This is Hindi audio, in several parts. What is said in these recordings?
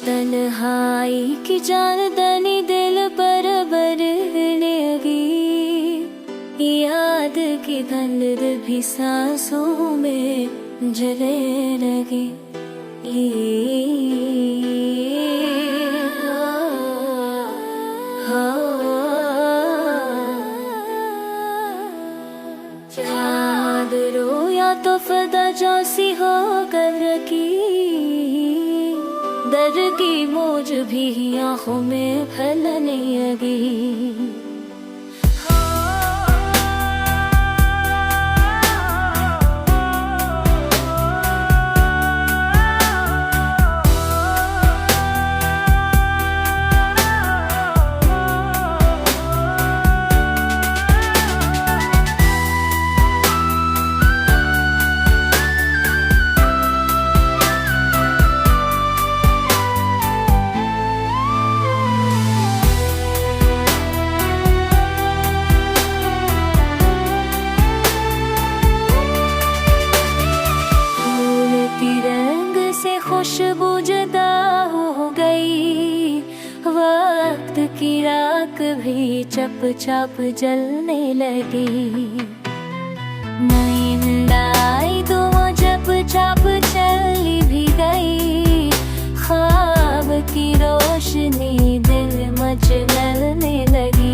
तन्हाई की चांदनी दिल पर बरसने लगी, याद की धुंध भी सांसों में जलने लगी। चाँद रोया तो फदा जैसी हो कर रखी, दर की मौज भी आँखों में फैलने लगी। खुशबू जुदा हो गई, वक्त की राख भी चप चप जलने लगी। नींद आई तो चप चप चली भी गई, ख्वाब की रोशनी दिल मचलने लगी।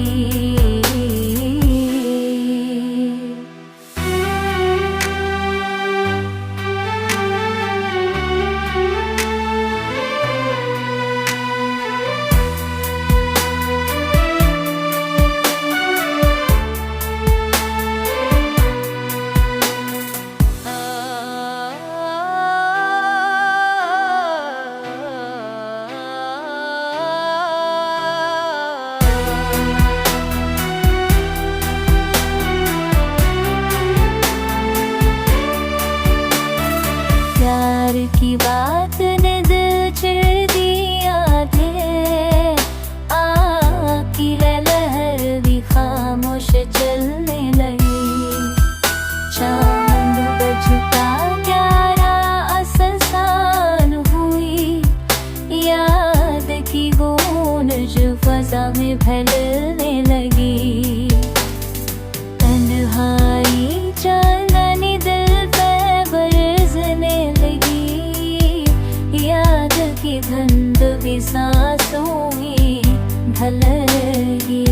प्यार की बात ने दिल चिर दिया थे, आँख की लहर भी खामोश चलने लगी। चांद बजता प्यारा असंसान हुई, याद की गूंज फज़ा में फैलने लगी। तन्हाई चांदनी दिल पे बरसने लगी, याद की धुंध भी सांसों में ढल गई।